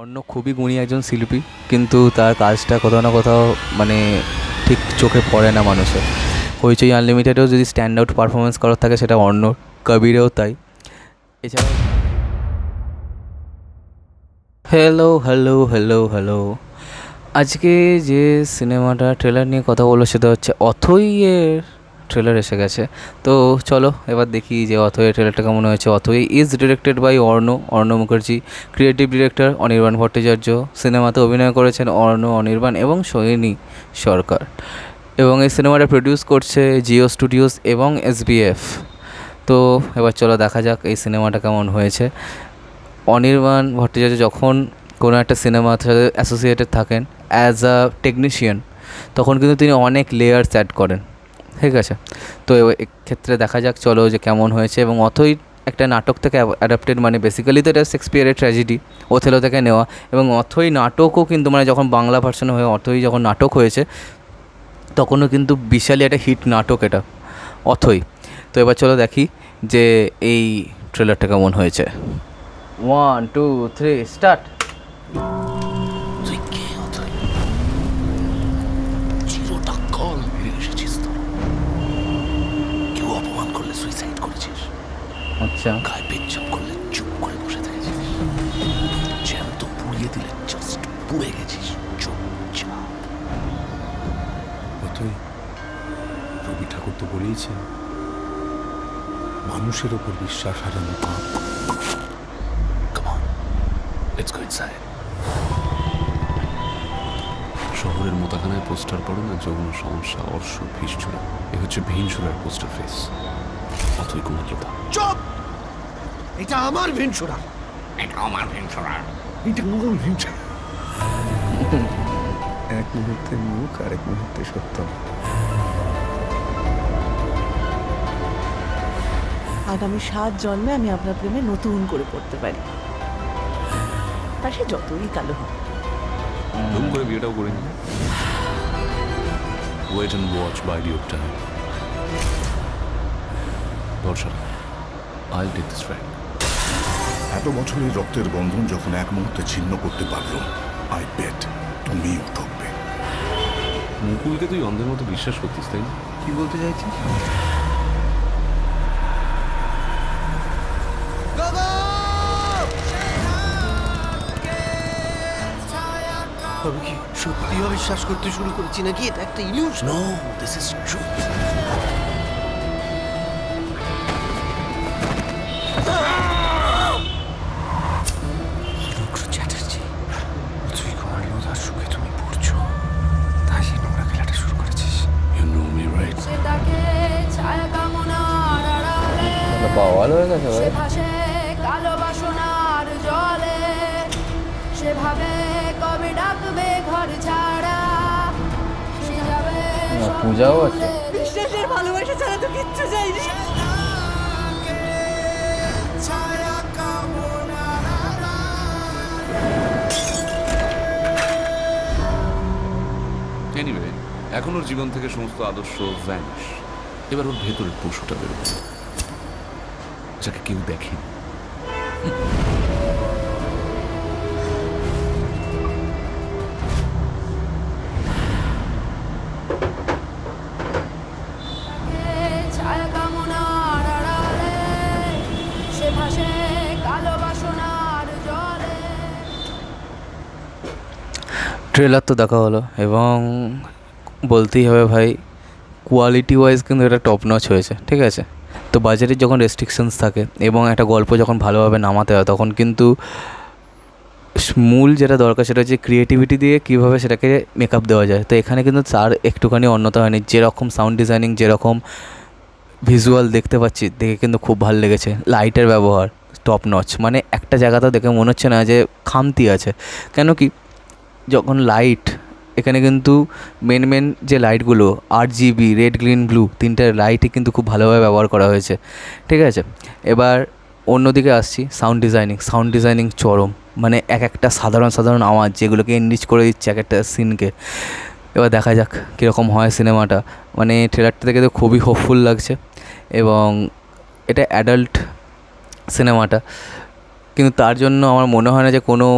অর্ণ খুবই গুণী একজন শিল্পী, কিন্তু তার কাজটা কোথাও না কোথাও মানে ঠিক চোখে পড়ে না মানুষের। হইচই আনলিমিটেডেও যদি স্ট্যান্ড আউট পারফরমেন্স করার থাকে সেটা অর্ণ, কবিরেও তাই। এছাড়াও হ্যালো হ্যালো হ্যালো হ্যালো, আজকে যে সিনেমাটা ট্রেলার নিয়ে কথা বললো সেটা হচ্ছে অথৈ এর ট্রেলার এসে গেছে। তো চলো এবার দেখি যে অথৈ এর ট্রেলারটা কেমন হয়েছে। Athoi is directed by Arna Mukherjee, creative director Anirban Bhattacharya. সিনেমাতে অভিনয় করেছেন অর্ণ, অনির্বাণ এবং সোহিনী সরকার, এবং এই সিনেমাটা প্রডিউস করছে জিও স্টুডিওস এবং এসবিএফ। তো এবার চলো দেখা যাক এই সিনেমাটা কেমন হয়েছে। অনির্বাণ ভট্টাচার্য যখন কোনো একটা সিনেমার সাথে অ্যাসোসিয়েটেড থাকেন অ্যাজ আ টেকনিশিয়ান, তখন কিন্তু তিনি অনেক লেয়ার্স অ্যাড করেন, ঠিক আছে। তো এক্ষেত্রে দেখা যাক চলো যে কেমন হয়েছে। এবং অথই একটা নাটক থেকে অ্যাডাপ্টেড, মানে বেসিক্যালি তো এটা শেক্সপিয়ারের ট্র্যাজেডি, ওথেলো থেকে নেওয়া। এবং অথই নাটকও কিন্তু মানে যখন বাংলা ভার্সন হয়ে অথই যখন নাটক হয়েছে তখনও কিন্তু বিশালই একটা হিট নাটক এটা অথই। তো এবার চলো দেখি যে এই ট্রেলারটা কেমন হয়েছে। 1 2 3 স্টার্ট। তুই কে অথই? চিরটা কল ফিরে এসেছিস তো। কেউ অপমান করলে সুইসাইড করেছিস, আচ্ছা, গায়ে পেচ্ছাপ করলে চুপ করে বসে থেকেছিস, জ্যান্ত পুড়িয়ে দিলে জাস্ট পুড়ে গেছিস চুপচাপ। অথই, রবি ঠাকুর তো বলেইছেন মানুষের ওপর বিশ্বাস হারানো পাপ। Come on, let's go inside. শহরের মোতাখানায় পোস্টার পড়ে না, যৌন সমস্যা, অর্শ, ভিসছুরা। এ হচ্ছে ভিনসুরার পোস্টার ফেস। অথই কুমারলতা। চুপ! এটা আমার ভিনসুরা। এটা আমার ভিনসুরা। এটা আমার ভিনসুরা। এক মুহূর্তে মুখ আর এক মুহূর্তে সত্য। আগামী 7 জন্মে আমি আপনার প্রেমে নতুন করে পড়তে পারি, তা সে যতই কালো হোক। ধুম করে বিয়েটাও করে নি। Wait and watch, bide your time. ভরসা, আইল টেক দিস রাইট। এত বছরের রক্তের বন্ধন যখন এক মুহূর্তে ছিন্ন করতে পারলো, আই বেট তুমিও ঠকবে। মুকুলকে তুই অন্ধের মতো বিশ্বাস করতিস, তাই না? কি বলতে চাইছিস? আমি কি সত্যি বিশ্বাস করতে শুরু করেছি নাকি এটা একটা illusion? No, this is true. Chatterjee, তুই কুমারলতার সুখে তুমি পড়ছো, তাই সেই নোংরা খেলাটা শুরু করেছিস। You know me right. সেটাকে ছায়া কামনার আড়ালে বাওয়াল হয়ে গেছে সে ভাই। ভাসে কালো বাসনার জলে, সেভাবে কবে ডাকবে ঘর ছাড়া, সে যাবে পূজাও আছে। বিশ্বাসের ভালোবাসা ছাড়া তো কিচ্ছু চাই না। এনিওয়ে, এখন ওর জীবন থেকে সমস্ত আদর্শ ভ্যানিশ। এবার ওর ভেতরের পশুটা বেরোবে, যাকে কেউ দেখেনি। ছায়া কামনার আড়ালে সে ভাসে কালো বাসনার জলে। ট্রেলার তো দেখা হলো, এবং বলতেই হবে ভাই, কোয়ালিটি ওয়াইজ কিন্তু এটা টপ নচ হয়েছে, ঠিক আছে। তো বাজারের যখন রেস্ট্রিকশনস থাকে এবং একটা গল্প যখন ভালোভাবে নামাতে হয়, তখন কিন্তু মূল যেটা দরকার সেটা হচ্ছে ক্রিয়েটিভিটি দিয়ে কীভাবে সেটাকে মেকআপ দেওয়া যায়। তো এখানে কিন্তু তার একটুখানি অন্যতা হয়নি। যেরকম সাউন্ড ডিজাইনিং, যেরকম ভিজুয়াল দেখতে পাচ্ছি, দেখে কিন্তু খুব ভালো লেগেছে। লাইটের ব্যবহার টপ নচ, মানে একটা জায়গাতেও দেখে মনে হচ্ছে না যে খামতি আছে। কেন কি, যখন লাইট এখানে কিন্তু মেন যে লাইটগুলো RGB, রেড, গ্রিন, ব্লু, তিনটে লাইটই কিন্তু খুব ভালোভাবে ব্যবহার করা হয়েছে, ঠিক আছে। এবার অন্যদিকে আসছি, সাউন্ড ডিজাইনিং চরম, মানে একটা সাধারণ আওয়াজ যেগুলোকে এনরিচ করে দিচ্ছে এক একটা সিনকে। এবার দেখা যাক কীরকম হয় সিনেমাটা। মানে ট্রেলারটা দেখে তো খুবই হোপফুল লাগছে, এবং এটা অ্যাডাল্ট সিনেমাটা, কিন্তু তার জন্য আমার মনে হয় না যে কোনো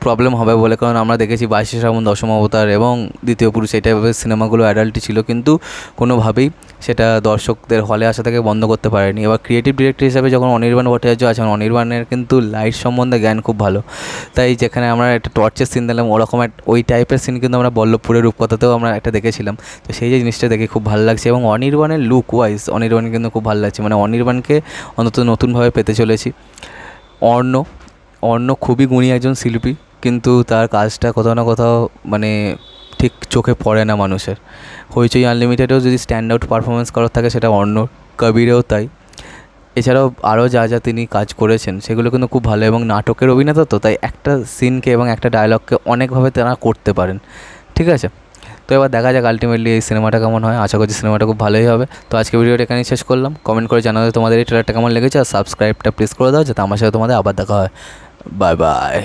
প্রবলেম হবে বলে, কারণ আমরা দেখেছি 22শে শ্রাবণ, দশম অবতার এবং দ্বিতীয় পুরুষ এই টাইপের সিনেমাগুলো অ্যাডাল্টই ছিল, কিন্তু কোনোভাবেই সেটা দর্শকদের হলে আসা থেকে বন্ধ করতে পারেনি। এবার ক্রিয়েটিভ ডিরেক্টর হিসাবে যখন অনির্বাণ ভট্টাচার্য আছেন, অনির্বাণের কিন্তু লাইট সম্বন্ধে জ্ঞান খুব ভালো, তাই যেখানে আমরা একটা টর্চের সিন দিলাম ওরকম ওই টাইপের সিন কিন্তু আমরা বল্লভপুরের রূপকথাতেও আমরা একটা দেখেছিলাম। তো সেই যে জিনিসটা দেখে খুব ভালো লাগছে, এবং অনির্বাণের লুক ওয়াইজ অনির্বাণ কিন্তু খুব ভালো লাগছে, মানে অনির্বাণকে অন্তত নতুনভাবে পেতে চলেছি। অর্ণ খুবই গুণী একজন শিল্পী, কিন্তু তার কাজটা কোথাও না কোথাও মানে ঠিক চোখে পড়ে না মানুষের। হইচই আনলিমিটেডেও যদি স্ট্যান্ড আউট পারফরমেন্স করার থাকে সেটা অর্ণর, কবিরেও তাই। এছাড়াও আরও যা যা তিনি কাজ করেছেন সেগুলো কিন্তু খুব ভালো, এবং নাটকের অভিনেতা তো, তাই একটা সিনকে এবং একটা ডায়লগকে অনেকভাবে তারা করতে পারেন। ঠিক আছে, তো এবার দেখা যাক আলটিমেটলি এই সিনেমাটা কেমন হয়। আশা করছি সিনেমাটা খুব ভালোই হবে। তো আজকে ভিডিওটা এখানেই শেষ করলাম। কমেন্ট করে জানাবে তোমাদের এই ট্রেলারটা কেমন লেগেছে, আর সাবস্ক্রাইবটা প্লিজ করে দাও যাতে আমার সাথে তোমাদের আবার দেখা হয়। Bye bye.